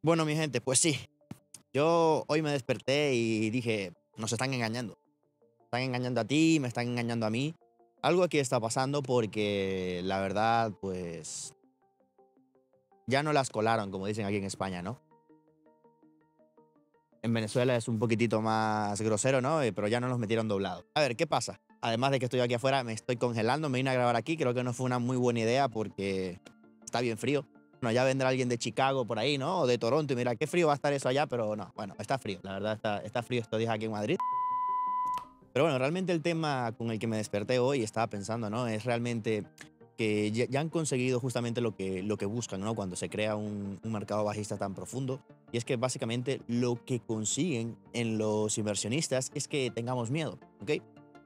Bueno, mi gente, pues sí, yo hoy me desperté y dije, nos están engañando. Están engañando a ti, me están engañando a mí. Algo aquí está pasando porque la verdad, pues ya no las colaron, como dicen aquí en España, ¿no? En Venezuela es un poquitito más grosero, ¿no? Pero ya no los metieron doblados. A ver, ¿qué pasa? Además de que estoy aquí afuera, me estoy congelando, me vine a grabar aquí. Creo que no fue una muy buena idea porque está bien frío. Bueno, ya vendrá alguien de Chicago por ahí, ¿no? O de Toronto y mira, qué frío va a estar eso allá, pero no, bueno, está frío. La verdad está frío estos días aquí en Madrid. Pero bueno, realmente el tema con el que me desperté hoy, estaba pensando, ¿no? Es realmente que ya han conseguido justamente lo que buscan, ¿no? Cuando se crea un mercado bajista tan profundo. Y es que básicamente lo que consiguen en los inversionistas es que tengamos miedo, ¿ok?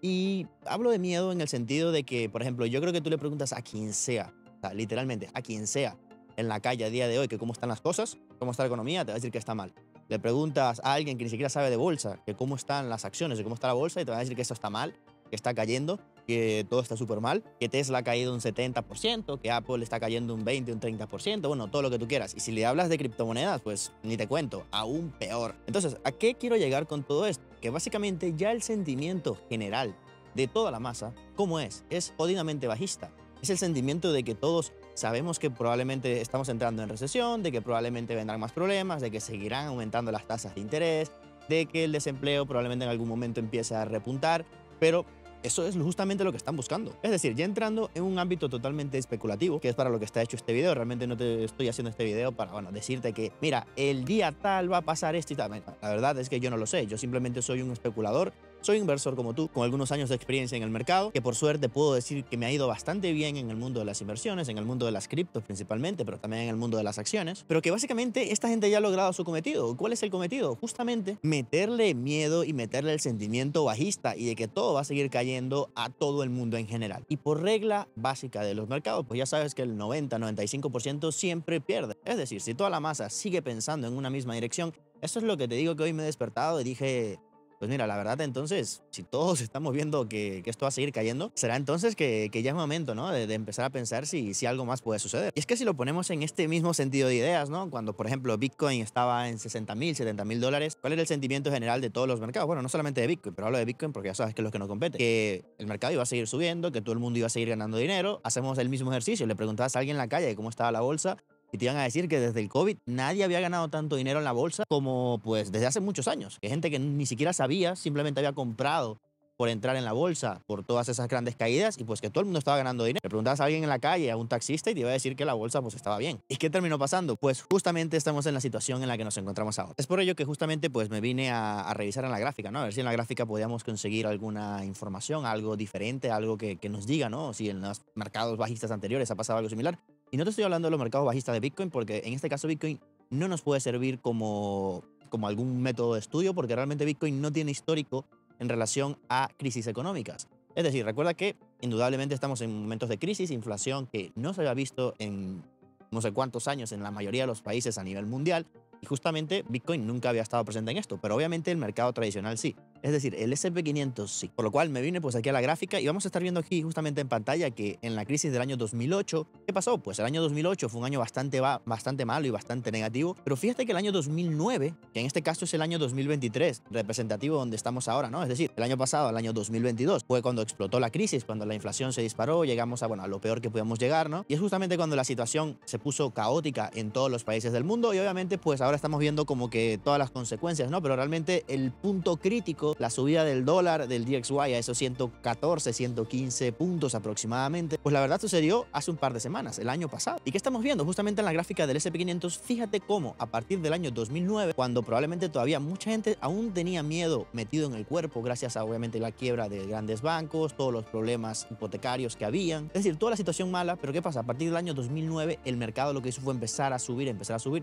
Y hablo de miedo en el sentido de que, por ejemplo, yo creo que tú le preguntas a quien sea, o sea, literalmente a quien sea en la calle a día de hoy que cómo están las cosas, cómo está la economía, te va a decir que está mal. Le preguntas a alguien que ni siquiera sabe de bolsa, que cómo están las acciones, de cómo está la bolsa, y te va a decir que eso está mal, que está cayendo, que todo está súper mal, que Tesla ha caído un 70%, que Apple está cayendo un 20, un 30%, bueno, todo lo que tú quieras. Y si le hablas de criptomonedas, pues ni te cuento, aún peor. Entonces, ¿a qué quiero llegar con todo esto? Que básicamente ya el sentimiento general de toda la masa, ¿cómo es? Es jodidamente bajista. Es el sentimiento de que todos sabemos que probablemente estamos entrando en recesión, de que probablemente vendrán más problemas, de que seguirán aumentando las tasas de interés, de que el desempleo probablemente en algún momento empiece a repuntar, pero eso es justamente lo que están buscando. Es decir, ya entrando en un ámbito totalmente especulativo, que es para lo que está hecho este video. Realmente no te estoy haciendo este video para, bueno, decirte que, mira, el día tal va a pasar esto y tal. La verdad es que yo no lo sé. Yo simplemente soy un especulador. Soy un inversor como tú, con algunos años de experiencia en el mercado, que por suerte puedo decir que me ha ido bastante bien en el mundo de las inversiones, en el mundo de las criptos principalmente, pero también en el mundo de las acciones. Pero que básicamente esta gente ya ha logrado su cometido. ¿Cuál es el cometido? Justamente meterle miedo y meterle el sentimiento bajista y de que todo va a seguir cayendo a todo el mundo en general. Y por regla básica de los mercados, pues ya sabes que el 90-95% siempre pierde. Es decir, si toda la masa sigue pensando en una misma dirección, eso es lo que te digo, que hoy me he despertado y dije, pues mira, la verdad entonces, si todos estamos viendo que esto va a seguir cayendo, será entonces que ya es momento, ¿no? De empezar a pensar si algo más puede suceder. Y es que si lo ponemos en este mismo sentido de ideas, ¿no? Cuando, por ejemplo, Bitcoin estaba en 60.000, 70.000 dólares, ¿cuál era el sentimiento general de todos los mercados? Bueno, no solamente de Bitcoin, pero hablo de Bitcoin porque ya sabes que es lo que nos compete. Que el mercado iba a seguir subiendo, que todo el mundo iba a seguir ganando dinero. Hacemos el mismo ejercicio, le preguntabas a alguien en la calle cómo estaba la bolsa y te iban a decir que desde el COVID nadie había ganado tanto dinero en la bolsa como pues desde hace muchos años. Que gente que ni siquiera sabía, simplemente había comprado por entrar en la bolsa, por todas esas grandes caídas y pues que todo el mundo estaba ganando dinero. Le preguntabas a alguien en la calle, a un taxista y te iba a decir que la bolsa pues estaba bien. ¿Y qué terminó pasando? Pues justamente estamos en la situación en la que nos encontramos ahora. Es por ello que justamente pues me vine a revisar en la gráfica, ¿no? A ver si en la gráfica podíamos conseguir alguna información, algo diferente, algo que nos diga, ¿no? Si en los mercados bajistas anteriores ha pasado algo similar. Y no te estoy hablando de los mercados bajistas de Bitcoin porque en este caso Bitcoin no nos puede servir como algún método de estudio porque realmente Bitcoin no tiene histórico en relación a crisis económicas. Es decir, recuerda que indudablemente estamos en momentos de crisis, inflación que no se había visto en no sé cuántos años en la mayoría de los países a nivel mundial y justamente Bitcoin nunca había estado presente en esto, pero obviamente el mercado tradicional sí. Es decir, el S&P 500 sí. Por lo cual me vine pues aquí a la gráfica y vamos a estar viendo aquí justamente en pantalla que en la crisis del año 2008, ¿qué pasó? Pues el año 2008 fue un año bastante malo y bastante negativo, pero fíjate que el año 2009, que en este caso es el año 2023, representativo donde estamos ahora, ¿no? Es decir, el año pasado, el año 2022, fue cuando explotó la crisis, cuando la inflación se disparó, llegamos a, bueno, a lo peor que podíamos llegar, ¿no? Y es justamente cuando la situación se puso caótica en todos los países del mundo y obviamente pues ahora estamos viendo como que todas las consecuencias, ¿no? Pero realmente el punto crítico, la subida del dólar, del DXY a esos 114, 115 puntos aproximadamente, pues la verdad sucedió hace un par de semanas, el año pasado. ¿Y qué estamos viendo? Justamente en la gráfica del S&P 500, fíjate cómo a partir del año 2009, cuando probablemente todavía mucha gente aún tenía miedo metido en el cuerpo gracias a obviamente la quiebra de grandes bancos, todos los problemas hipotecarios que habían, es decir, toda la situación mala, pero ¿qué pasa? A partir del año 2009 el mercado lo que hizo fue empezar a subir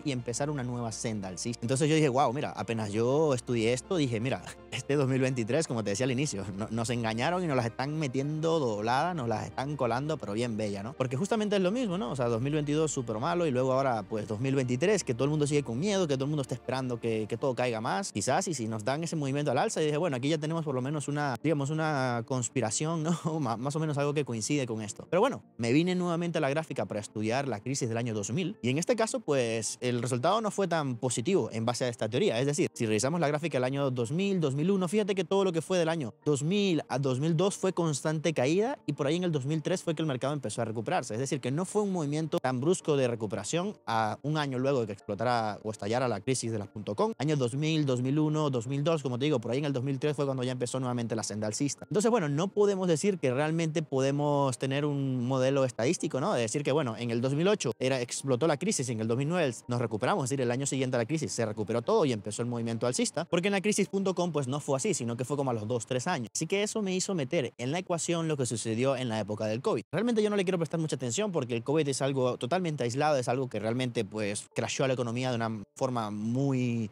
y empezar una nueva senda alcista. Entonces yo dije, wow, mira, apenas yo estudié esto, dije, mira, este 2023, como te decía al inicio, nos engañaron y nos las están metiendo dobladas, nos las están colando, pero bien bella, ¿no? Porque justamente es lo mismo, ¿no? O sea, 2022 súper malo y luego ahora, pues 2023, que todo el mundo sigue con miedo, que todo el mundo está esperando que todo caiga más. Quizás, y si nos dan ese movimiento al alza, y dije, bueno, aquí ya tenemos por lo menos una, digamos, una conspiración, ¿no? Más o menos algo que coincide con esto. Pero bueno, me vine nuevamente a la gráfica para estudiar la crisis del año 2000 y en este caso, pues el resultado no fue tan positivo en base a esta teoría. Es decir, si revisamos la gráfica del año 2000, 2001, fíjate que todo lo que fue del año 2000 a 2002 fue constante caída y por ahí en el 2003 fue que el mercado empezó a recuperarse. Es decir, que no fue un movimiento tan brusco de recuperación a un año luego de que explotara o estallara la crisis de las .com. Años 2000, 2001, 2002, como te digo, por ahí en el 2003 fue cuando ya empezó nuevamente la senda alcista. Entonces, bueno, no podemos decir que realmente podemos tener un modelo estadístico, ¿no? De decir que, bueno, en el 2008 explotó la crisis y en el 2009 nos recuperamos, es decir, el año siguiente a la crisis se recuperó todo y empezó el movimiento alcista, porque en la crisis.com pues no fue así, sino que fue como a los 2-3 años. Así que eso me hizo meter en la ecuación lo que sucedió en la época del COVID. Realmente yo no le quiero prestar mucha atención porque el COVID es algo totalmente aislado, es algo que realmente pues crashó a la economía de una forma muy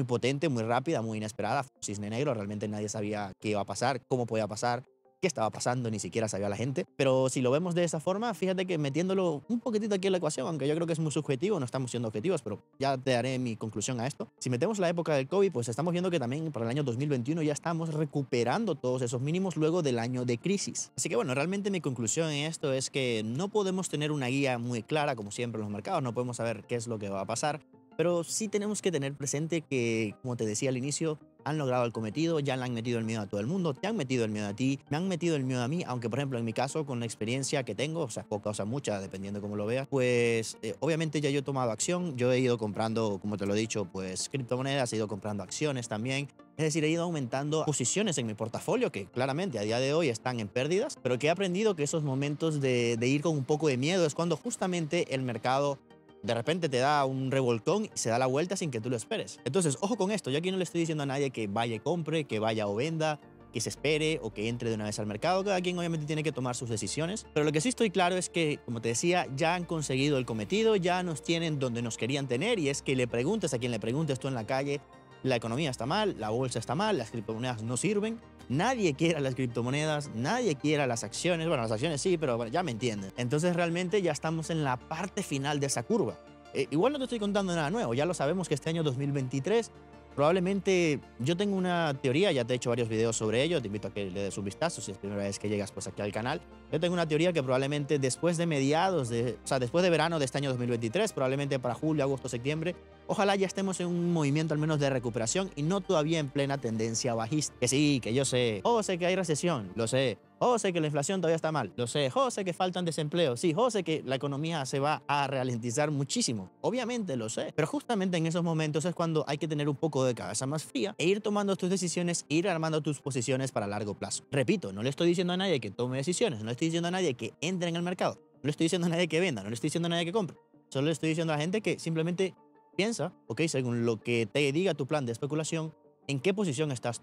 potente, muy rápida, muy inesperada. Fue un cisne negro, realmente nadie sabía qué iba a pasar, cómo podía pasar, qué estaba pasando, ni siquiera sabía la gente. Pero si lo vemos de esa forma, fíjate que metiéndolo un poquitito aquí en la ecuación, aunque yo creo que es muy subjetivo, no estamos siendo objetivos, pero ya te daré mi conclusión a esto. Si metemos la época del COVID, pues estamos viendo que también para el año 2021 ya estamos recuperando todos esos mínimos luego del año de crisis. Así que bueno, realmente mi conclusión en esto es que no podemos tener una guía muy clara, como siempre en los mercados, no podemos saber qué es lo que va a pasar. Pero sí tenemos que tener presente que, como te decía al inicio, han logrado el cometido, ya le han metido el miedo a todo el mundo, te han metido el miedo a ti, me han metido el miedo a mí, aunque por ejemplo en mi caso, con la experiencia que tengo, o sea, poca o sea mucha, dependiendo cómo lo veas, pues obviamente ya yo he tomado acción, yo he ido comprando, como te lo he dicho, pues criptomonedas, he ido comprando acciones también. Es decir, he ido aumentando posiciones en mi portafolio que claramente a día de hoy están en pérdidas, pero que he aprendido que esos momentos de ir con un poco de miedo es cuando justamente el mercado de repente te da un revolcón y se da la vuelta sin que tú lo esperes. Entonces, ojo con esto. Yo aquí no le estoy diciendo a nadie que vaya y compre, que vaya o venda, que se espere o que entre de una vez al mercado. Cada quien obviamente tiene que tomar sus decisiones. Pero lo que sí estoy claro es que, como te decía, ya han conseguido el cometido, ya nos tienen donde nos querían tener y es que le preguntes a quien le preguntes tú en la calle, la economía está mal, la bolsa está mal, las criptomonedas no sirven. Nadie quiere las criptomonedas, nadie quiere las acciones. Bueno, las acciones sí, pero bueno, ya me entienden. Entonces realmente ya estamos en la parte final de esa curva. Igual no te estoy contando nada nuevo, ya lo sabemos que este año 2023 probablemente yo tengo una teoría, ya te he hecho varios videos sobre ello, te invito a que le des un vistazo si es primera vez que llegas pues aquí al canal. Yo tengo una teoría que probablemente después de mediados o sea, después de verano de este año 2023, probablemente para julio, agosto, septiembre, ojalá ya estemos en un movimiento al menos de recuperación y no todavía en plena tendencia bajista. Que sí, que yo sé, sé que hay recesión, lo sé. Sé que la inflación todavía está mal, lo sé. Sé que faltan desempleo, sí. Sé que la economía se va a ralentizar muchísimo, obviamente lo sé. Pero justamente en esos momentos es cuando hay que tener un poco de cabeza más fría e ir tomando tus decisiones, e ir armando tus posiciones para largo plazo. Repito, no le estoy diciendo a nadie que tome decisiones, no le estoy diciendo a nadie que entre en el mercado, no le estoy diciendo a nadie que venda, no le estoy diciendo a nadie que compre. Solo le estoy diciendo a la gente que simplemente piensa, según lo que te diga tu plan de especulación, en qué posición estás.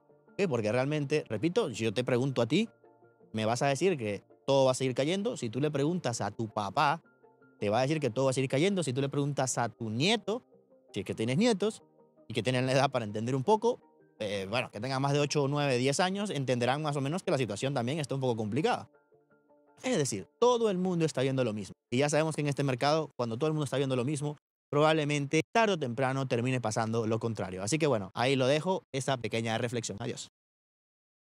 Porque realmente, repito, si yo te pregunto a ti, me vas a decir que todo va a seguir cayendo. Si tú le preguntas a tu papá, te va a decir que todo va a seguir cayendo. Si tú le preguntas a tu nieto, si es que tienes nietos y que tienen la edad para entender un poco, bueno, que tengan más de 8, 9, 10 años, entenderán más o menos que la situación también está un poco complicada. Es decir, todo el mundo está viendo lo mismo. Y ya sabemos que en este mercado, cuando todo el mundo está viendo lo mismo, probablemente tarde o temprano termine pasando lo contrario. Así que bueno, ahí lo dejo, esa pequeña reflexión. Adiós.